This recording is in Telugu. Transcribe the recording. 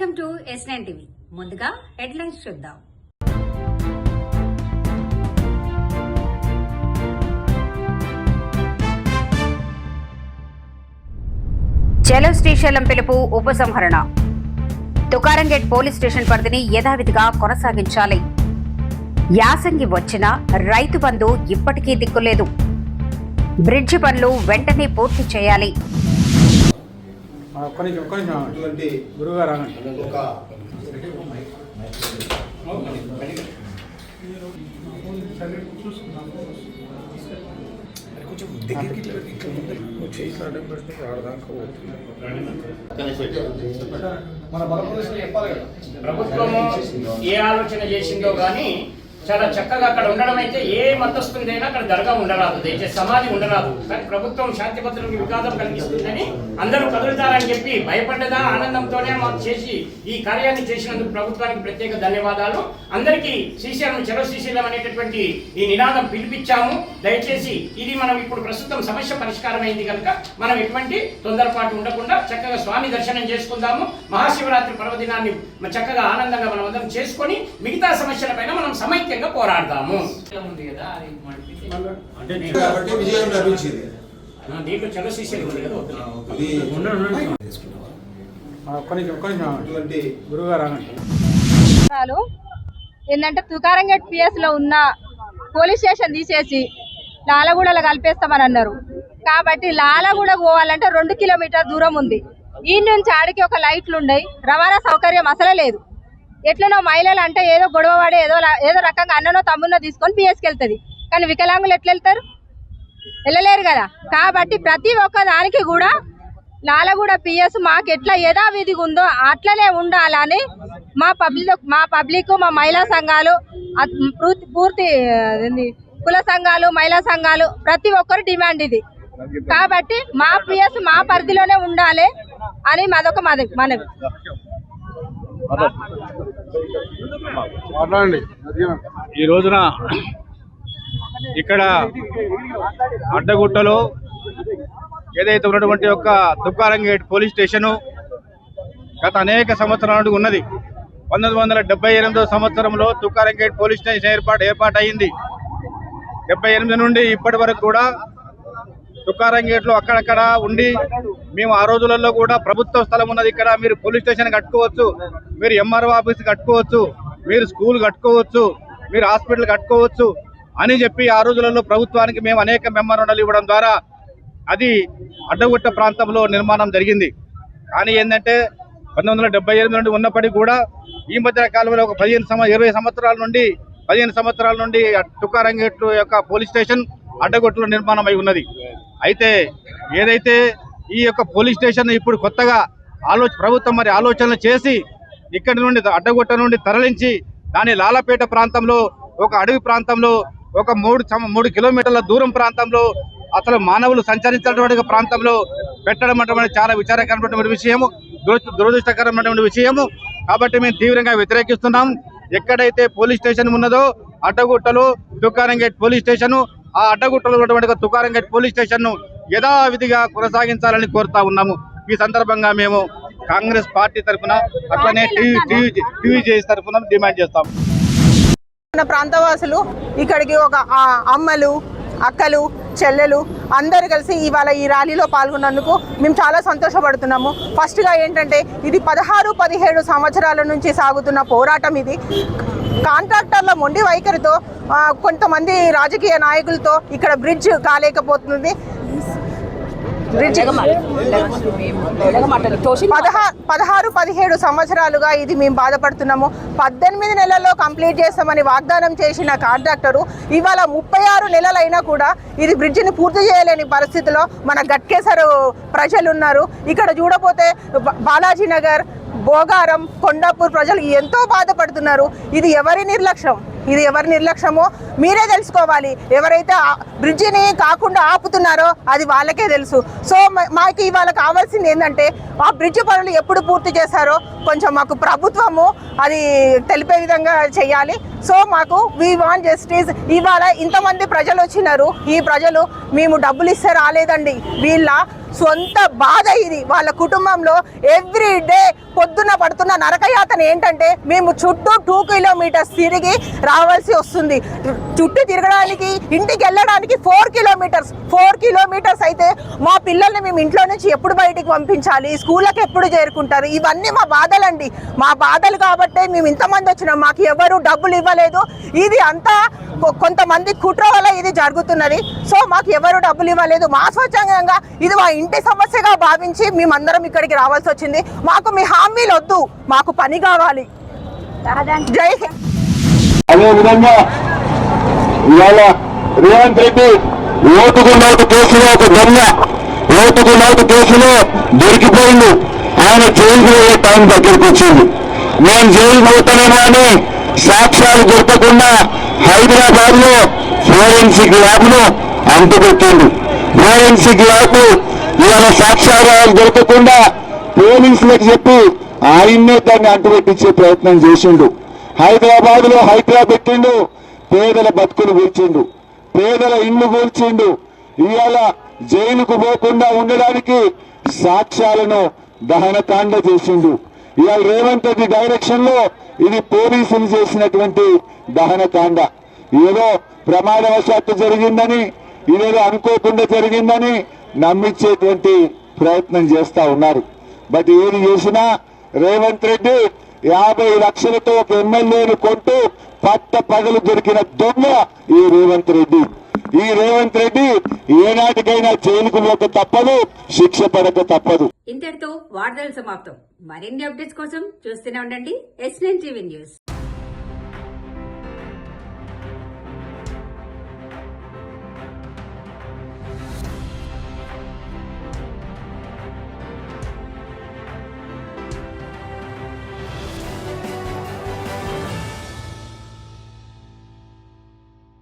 Welcome to S9 TV. ముందుగా హెడ్లైన్స్ చూద్దాం. చలో శ్రీశైలం పిలుపు ఉపసంహరణ. తుకారంగేట్ పోలీస్ స్టేషన్ పరిధిని యథావిధిగా కొనసాగించాలి. యాసంగి వచ్చినా రైతు బంధు ఇప్పటికీ దిక్కులేదు. బ్రిడ్జి పనులు వెంటనే పూర్తి చేయాలి. ప్రభుత్వము ఏ ఆలోచన చేసిందో గానీ చాలా చక్కగా అక్కడ ఉండడం అయితే ఏ మతస్థుందైనా అక్కడ దర్గా ఉండరాదు, దయచేసి సమాధి ఉండరాదు. కానీ ప్రభుత్వం శాంతి భద్రతలకు విఘాతం కలిగిస్తుందని అందరూ కదులుతారని చెప్పి భయపడ్డదా ఆనందంతోనే మాకు చేసి ఈ కార్యాన్ని చేసినందుకు ప్రభుత్వానికి ప్రత్యేక ధన్యవాదాలు. అందరికీ శ్రీశైలం చలో శ్రీశైలం అనేటటువంటి ఈ నినాదం పిలిపించాము. దయచేసి ఇది మనం ఇప్పుడు ప్రస్తుతం సమస్య పరిష్కారం అయింది కనుక మనం ఎటువంటి తొందరపాటు ఉండకుండా చక్కగా స్వామి దర్శనం చేసుకుందాము. మహాశివరాత్రి పర్వదినాన్ని చక్కగా ఆనందంగా మనం అందరం చేసుకొని మిగతా సమస్యలపైన మనం సమైక్య పోరాడదాము. దీంట్లో చలో శ్రీశైలం ఏంటంటే తుకారంగేట్ పిఎస్ లో ఉన్న పోలీస్ స్టేషన్ తీసేసి లాలగూడలో కలిపేస్తామని అన్నారు. కాబట్టి లాలగూడ పోవాలంటే 2 కిలోమీటర్ దూరం ఉంది. ఈ నుంచి ఆడికి ఒక లైట్లు ఉన్నాయి, రవాణా సౌకర్యం అసలే లేదు. ఎట్లనో మహిళలు అంటే ఏదో గొడవ పడి ఏదో రకంగా అన్ననో తమ్మునో తీసుకొని పిఎస్కి వెళ్తుంది. కానీ వికలాంగులు ఎట్లా వెళ్తారు? వెళ్ళలేరు కదా. కాబట్టి ప్రతి ఒక్క దానికి కూడా లాలగూడ పిఎస్ మాకు ఎట్లా యథావిధిగా ఉందో అట్లనే ఉండాలని మా పబ్లిక్ మా మహిళా సంఘాలు పూర్తి కుల సంఘాలు మహిళా సంఘాలు ప్రతి ఒక్కరు డిమాండ్ ఇది. కాబట్టి మా పిఎస్ మా పరిధిలోనే ఉండాలి అని మాదొక మనవి. ఈ రోజున ఇక్కడ అడ్డగుట్టలో ఏదైతే ఉన్నటువంటి ఒక తుకారంగేట్ పోలీస్ స్టేషను గత అనేక సంవత్సరాల నుండి ఉన్నది. 1978 సంవత్సరంలో తుకారంగేట్ పోలీస్ స్టేషన్ ఏర్పాటు అయింది. 78 నుండి ఇప్పటి వరకు కూడా తుకారంగేట్లో అక్కడక్కడ ఉండి మేము ఆ రోజులలో కూడా ప్రభుత్వ స్థలం ఉన్నది, ఇక్కడ మీరు పోలీస్ స్టేషన్ కట్టుకోవచ్చు, మీరు ఎంఆర్ఓ ఆఫీస్ కట్టుకోవచ్చు, మీరు స్కూల్ కట్టుకోవచ్చు, మీరు హాస్పిటల్ కట్టుకోవచ్చు అని చెప్పి ఆ రోజులలో ప్రభుత్వానికి మేము అనేక మెమోరాండాలు ఇవ్వడం ద్వారా అది అడ్డగుట్ట ప్రాంతంలో నిర్మాణం జరిగింది. కానీ ఏంటంటే 1978 నుండి ఉన్నప్పటికీ కూడా ఈ మధ్య కాలంలో ఒక 20 సంవత్సరాల నుండి తుకారంగేట్ యొక్క పోలీస్ స్టేషన్ అడ్డగుట్టలో నిర్మాణం అయి ఉన్నది. అయితే ఏదైతే ఈ యొక్క పోలీస్ స్టేషన్ ఇప్పుడు కొత్తగా ప్రభుత్వం మరి ఆలోచనలు చేసి ఇక్కడి నుండి అడ్డగుట్ట నుండి తరలించి దాని లాలపేట ప్రాంతంలో ఒక అడవి ప్రాంతంలో ఒక 3 కిలోమీటర్ల దూరం ప్రాంతంలో అసలు మానవులు సంచరించినటువంటి ప్రాంతంలో పెట్టడం అంటే చాలా విచారకరమైనటువంటి విషయము, దురదృష్టకరమైనటువంటి విషయము. కాబట్టి మేము తీవ్రంగా వ్యతిరేకిస్తున్నాం. ఎక్కడైతే పోలీస్ స్టేషన్ ఉన్నదో అడ్డగుట్టలో తుకారంగేట్ పోలీస్ స్టేషను, ఆ అడ్డగుట్టలో ఉన్నటువంటి తుకారంగేట్ పోలీస్ స్టేషన్ ను యథావిధిగా కొనసాగించాలని కోరుతా ఉన్నాము. ఈ సందర్భంగా మేము కాంగ్రెస్ పార్టీ తరఫున అట్లనే టీవీజేఎస్ తరఫున డిమాండ్ చేస్తాం. ప్రాంతవాసులు ఇక్కడికి ఒక అమ్మలు అక్కలు చెల్లెలు అందరూ కలిసి ఇవాళ ఈ ర్యాలీలో పాల్గొన్నందుకు మేము చాలా సంతోషపడుతున్నాము. ఫస్ట్గా ఏంటంటే ఇది 16-17 సంవత్సరాల నుంచి సాగుతున్న పోరాటం. ఇది కాంట్రాక్టర్ల మొండి వైఖరితో కొంతమంది రాజకీయ నాయకులతో ఇక్కడ బ్రిడ్జ్ కాలేకపోతుంది. 16-17 సంవత్సరాలుగా ఇది మేము బాధపడుతున్నాము. 18 నెలల్లో కంప్లీట్ చేస్తామని వాగ్దానం చేసిన కాంట్రాక్టరు ఇవాళ 36 నెలలైనా కూడా ఇది బ్రిడ్జిని పూర్తి చేయలేని పరిస్థితిలో మన గట్కేసర్ ప్రజలు ఉన్నారు. ఇక్కడ చూడపోతే బాలాజీ నగర్, భోగారం, కొండాపూర్ ప్రజలు ఎంతో బాధపడుతున్నారు. ఇది ఎవరి నిర్లక్ష్యమో మీరే తెలుసుకోవాలి. ఎవరైతే బ్రిడ్జిని కాకుండా ఆపుతున్నారో అది వాళ్ళకే తెలుసు. సో మాకు ఇవాళ కావాల్సింది ఏంటంటే ఆ బ్రిడ్జి పనులు ఎప్పుడు పూర్తి చేశారో కొంచెం మాకు ప్రభుత్వము అది తెలిపే విధంగా చేయాలి. సో మాకు వీ వాంట్ జస్టిస్. ఇవాళ ఇంతమంది ప్రజలు వచ్చినారు. ఈ ప్రజలు మేము డబ్బులు ఇస్తే రాలేదండి, వీళ్ళ సొంత బాధ ఇది. వాళ్ళ కుటుంబంలో ఎవ్రీ డే పొద్దున్న పడుతున్న నరకయాతన ఏంటంటే మేము చుట్టూ 2 కిలోమీటర్స్ తిరిగి రావాల్సి వస్తుంది. చుట్టూ తిరగడానికి ఇంటికి వెళ్ళడానికి 4 కిలోమీటర్స్ అయితే మా పిల్లల్ని మేము ఇంట్లో నుంచి ఎప్పుడు బయటికి పంపించాలి, స్కూళ్ళకి ఎప్పుడు చేరుకుంటారు, ఇవన్నీ మా బాధలండి. మా బాధలు కాబట్టే మేము ఇంతమంది వచ్చినాం. మాకు ఎవరు డబ్బులు ఇవ్వలేదు. ఇది అంతా కొంతమంది కుట్ర వల్ల ఇది జరుగుతున్నది. సో మాకు ఎవరు డబ్బులు ఇవ్వలేదు. మా స్వచ్ఛందంగా ఇది మా ఇంటి సమస్యగా భావించి మేమందరం ఇక్కడికి రావాల్సి వచ్చింది. మాకు మీ హామీలు వద్దు, మాకు పని కావాలి. జై హింద్. అదేవిధంగా ఇవాళ రేవంత్ రెడ్డి ఓటుకు నోటు కేసులో ఒక దొంగ ఓటుకు నోటు కేసులో దొరికిపోయింది. ఆయన జైలుకు వెళ్ళే టైం దగ్గరికి వచ్చింది. నేను జైలు పోతానేమో అని సాక్ష్యాలు దొరకకుండా హైదరాబాద్ లో ఫోరెన్సిక్ ల్యాబ్ ను అంటుపెట్టిండు. ఫోరెన్సిక్ ల్యాబ్ ఇవాళ సాక్ష్యాలు దొరకకుండా పోలీసులకు చెప్పి ఆయన్నే దాన్ని అంటుపెట్టించే ప్రయత్నం చేసిండు. హైదరాబాద్ లో హైదరాబాద్ పెట్టిండు. పేదల బతుకులు కూర్చిండు, పేదల ఇల్లు కూర్చిండు. ఇవాళ జైలుకు పోకుండా ఉండడానికి సాక్ష్యాలను దహనకాండ చేసిండు. ఇవాళ రేవంత్ రెడ్డి డైరెక్షన్ లో ఇది పోలీసులు చేసినటువంటి దహనకాండ. ఏదో ప్రమాదవశాత్తు జరిగిందని, ఇదేదో అనుకోకుండా జరిగిందని నమ్మించేటువంటి ప్రయత్నం చేస్తా ఉన్నారు. బట్ ఏది చేసినా రేవంత్ రెడ్డి 50 లక్షలతో ఒక ఎమ్మెల్యేను కొంటూ పట్ట పగలు దొరికిన దొంగ ఈ రేవంత్ రెడ్డి. ఈ రేవంత్ రెడ్డి ఏనాటికైనా జైలుకు పోక తప్పదు, శిక్ష పడక తప్పదు. ఇంతటితో వార్తలు సమాప్తం. మరిన్ని అప్డేట్స్ కోసం చూస్తూనే ఉండండి S9 TV న్యూస్.